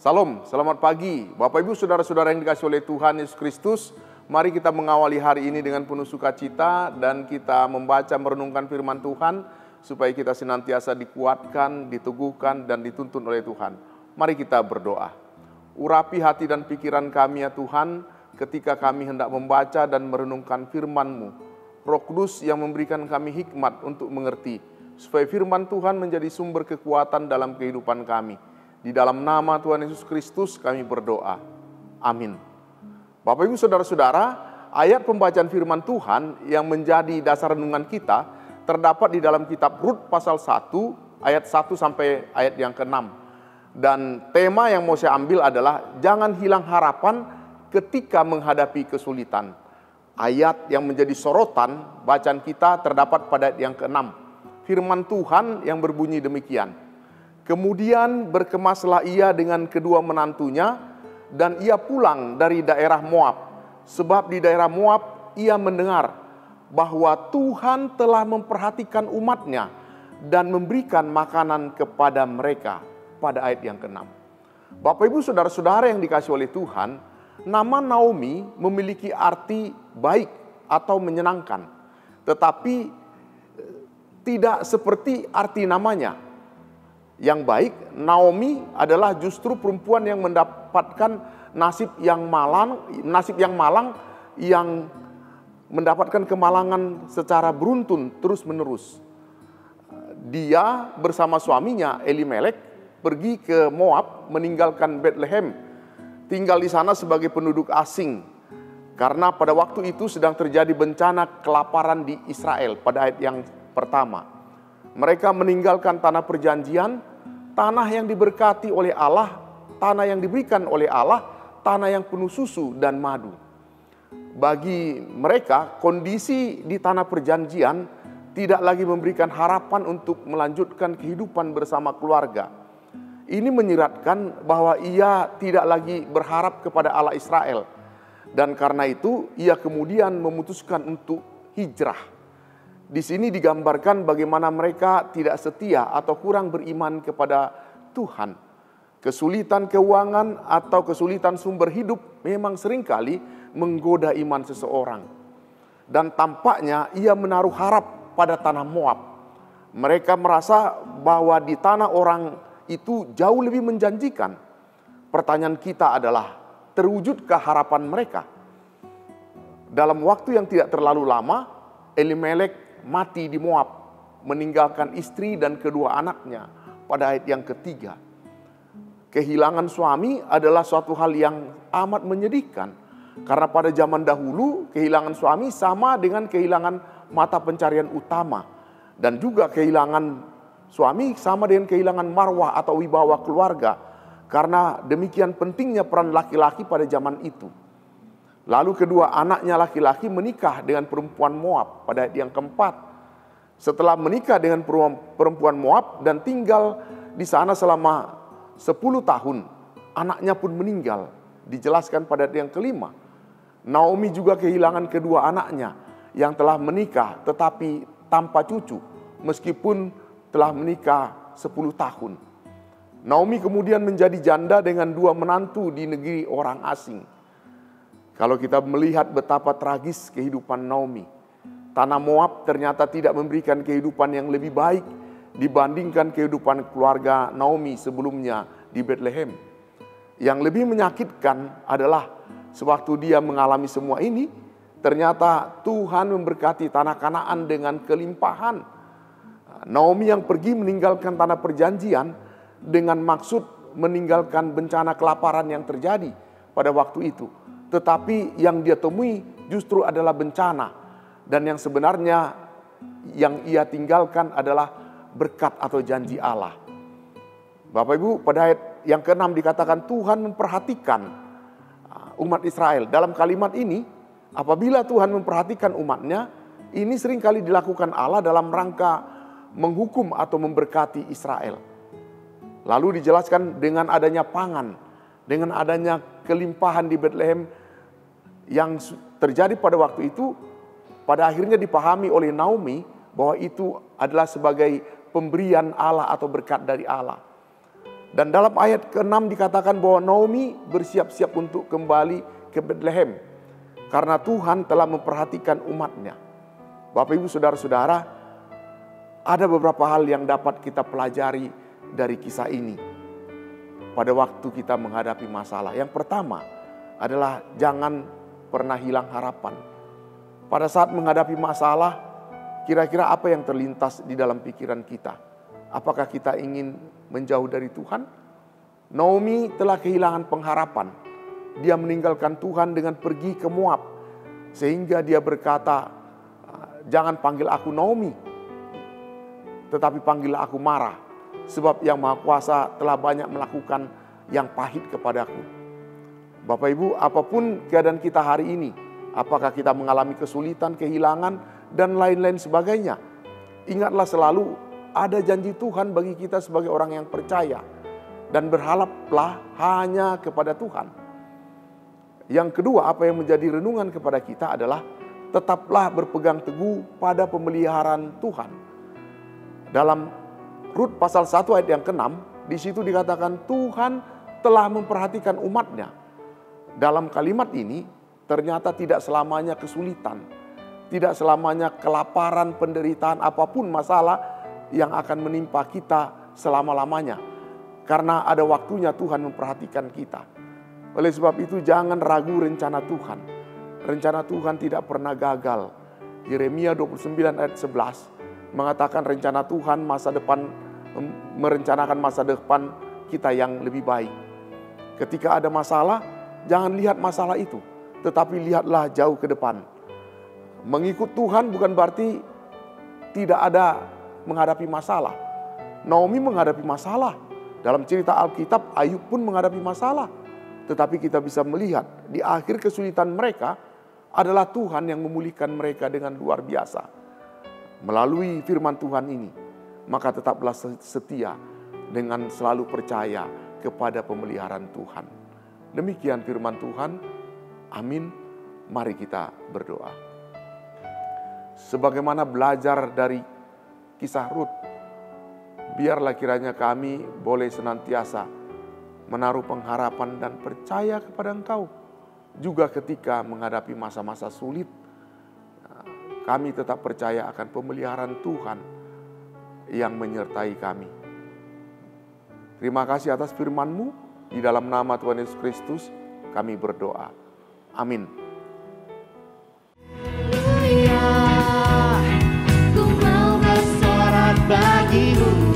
Salam, selamat pagi. Bapak Ibu saudara-saudara yang dikasihi oleh Tuhan Yesus Kristus. Mari kita mengawali hari ini dengan penuh sukacita dan kita membaca merenungkan firman Tuhan supaya kita senantiasa dikuatkan, diteguhkan dan dituntun oleh Tuhan. Mari kita berdoa. Urapi hati dan pikiran kami ya Tuhan ketika kami hendak membaca dan merenungkan firman-Mu. Roh Kudus yang memberikan kami hikmat untuk mengerti supaya firman Tuhan menjadi sumber kekuatan dalam kehidupan kami. Di dalam nama Tuhan Yesus Kristus kami berdoa. Amin. Bapak Ibu saudara-saudara, ayat pembacaan firman Tuhan yang menjadi dasar renungan kita terdapat di dalam kitab Rut pasal 1 ayat 1 sampai ayat yang ke-6. Dan tema yang mau saya ambil adalah jangan hilang harapan ketika menghadapi kesulitan. Ayat yang menjadi sorotan bacaan kita terdapat pada ayat yang ke-6. Firman Tuhan yang berbunyi demikian. Kemudian berkemaslah ia dengan kedua menantunya dan ia pulang dari daerah Moab. Sebab di daerah Moab ia mendengar bahwa Tuhan telah memperhatikan umatnya dan memberikan makanan kepada mereka. Pada ayat yang ke-6. Bapak Ibu saudara-saudara yang dikasihi oleh Tuhan, nama Naomi memiliki arti baik atau menyenangkan. Tetapi tidak seperti arti namanya. Yang baik, Naomi adalah justru perempuan yang mendapatkan nasib yang malang yang mendapatkan kemalangan secara beruntun terus-menerus. Dia bersama suaminya Elimelek pergi ke Moab meninggalkan Bethlehem, tinggal di sana sebagai penduduk asing. Karena pada waktu itu sedang terjadi bencana kelaparan di Israel pada ayat yang pertama. Mereka meninggalkan tanah perjanjian, tanah yang diberkati oleh Allah, tanah yang diberikan oleh Allah, tanah yang penuh susu dan madu. Bagi mereka, kondisi di tanah perjanjian tidak lagi memberikan harapan untuk melanjutkan kehidupan bersama keluarga. Ini menyiratkan bahwa ia tidak lagi berharap kepada Allah Israel. Dan karena itu, ia kemudian memutuskan untuk hijrah. Di sini digambarkan bagaimana mereka tidak setia atau kurang beriman kepada Tuhan. Kesulitan keuangan atau kesulitan sumber hidup memang seringkali menggoda iman seseorang. Dan tampaknya ia menaruh harap pada tanah Moab. Mereka merasa bahwa di tanah orang itu jauh lebih menjanjikan. Pertanyaan kita adalah, terwujudkah harapan mereka? Dalam waktu yang tidak terlalu lama, Elimelek mati di Moab, meninggalkan istri dan kedua anaknya pada ayat yang ketiga. Kehilangan suami adalah suatu hal yang amat menyedihkan. Karena pada zaman dahulu, kehilangan suami sama dengan kehilangan mata pencarian utama. Dan juga kehilangan suami sama dengan kehilangan marwah atau wibawa keluarga. Karena demikian pentingnya peran laki-laki pada zaman itu. Lalu kedua anaknya laki-laki menikah dengan perempuan Moab pada ayat yang keempat. Setelah menikah dengan perempuan Moab dan tinggal di sana selama 10 tahun, anaknya pun meninggal. Dijelaskan pada ayat yang kelima. Naomi juga kehilangan kedua anaknya yang telah menikah tetapi tanpa cucu meskipun telah menikah 10 tahun. Naomi kemudian menjadi janda dengan 2 menantu di negeri orang asing. Kalau kita melihat betapa tragis kehidupan Naomi, tanah Moab ternyata tidak memberikan kehidupan yang lebih baik dibandingkan kehidupan keluarga Naomi sebelumnya di Bethlehem. Yang lebih menyakitkan adalah sewaktu dia mengalami semua ini, ternyata Tuhan memberkati tanah Kanaan dengan kelimpahan. Naomi yang pergi meninggalkan tanah perjanjian dengan maksud meninggalkan bencana kelaparan yang terjadi pada waktu itu. Tetapi yang dia temui justru adalah bencana. Dan yang sebenarnya yang ia tinggalkan adalah berkat atau janji Allah. Bapak Ibu, pada ayat yang ke-6 dikatakan Tuhan memperhatikan umat Israel. Dalam kalimat ini, apabila Tuhan memperhatikan umatnya, ini seringkali dilakukan Allah dalam rangka menghukum atau memberkati Israel. Lalu dijelaskan dengan adanya pangan, dengan adanya kelimpahan di Bethlehem yang terjadi pada waktu itu, pada akhirnya dipahami oleh Naomi bahwa itu adalah sebagai pemberian Allah atau berkat dari Allah. Dan dalam ayat ke-6 dikatakan bahwa Naomi bersiap-siap untuk kembali ke Bethlehem. Karena Tuhan telah memperhatikan umatnya. Bapak Ibu Saudara-saudara, ada beberapa hal yang dapat kita pelajari dari kisah ini. Pada waktu kita menghadapi masalah. Yang pertama adalah jangan pernah hilang harapan. Pada saat menghadapi masalah, kira-kira apa yang terlintas di dalam pikiran kita? Apakah kita ingin menjauh dari Tuhan? Naomi telah kehilangan pengharapan. Dia meninggalkan Tuhan dengan pergi ke Moab. Sehingga dia berkata, jangan panggil aku Naomi, tetapi panggillah aku Mara. Sebab Yang Maha Kuasa telah banyak melakukan yang pahit kepadaku. Bapak Ibu, apapun keadaan kita hari ini, apakah kita mengalami kesulitan, kehilangan, dan lain-lain sebagainya, ingatlah selalu ada janji Tuhan bagi kita sebagai orang yang percaya. Dan berharaplah hanya kepada Tuhan. Yang kedua, apa yang menjadi renungan kepada kita adalah tetaplah berpegang teguh pada pemeliharaan Tuhan. Dalam Rut pasal 1 ayat yang ke-6, di situ dikatakan Tuhan telah memperhatikan umatnya. Dalam kalimat ini ternyata tidak selamanya kesulitan, tidak selamanya kelaparan, penderitaan, apapun masalah yang akan menimpa kita selama-lamanya. Karena ada waktunya Tuhan memperhatikan kita. Oleh sebab itu jangan ragu rencana Tuhan. Rencana Tuhan tidak pernah gagal. Yeremia 29 ayat 11 mengatakan rencana Tuhan merencanakan masa depan kita yang lebih baik. Ketika ada masalah, jangan lihat masalah itu, tetapi lihatlah jauh ke depan. Mengikut Tuhan bukan berarti tidak ada menghadapi masalah. Naomi menghadapi masalah. Dalam cerita Alkitab, Ayub pun menghadapi masalah. Tetapi kita bisa melihat di akhir kesulitan mereka adalah Tuhan yang memulihkan mereka dengan luar biasa. Melalui firman Tuhan ini, maka tetaplah setia dengan selalu percaya kepada pemeliharaan Tuhan. Demikian firman Tuhan. Amin. Mari kita berdoa. Sebagaimana belajar dari kisah Rut, biarlah kiranya kami boleh senantiasa menaruh pengharapan dan percaya kepada Engkau. Juga ketika menghadapi masa-masa sulit, kami tetap percaya akan pemeliharaan Tuhan yang menyertai kami. Terima kasih atas firman-Mu. Di dalam nama Tuhan Yesus Kristus kami berdoa. Amin. Ku mau bersorak bagimu.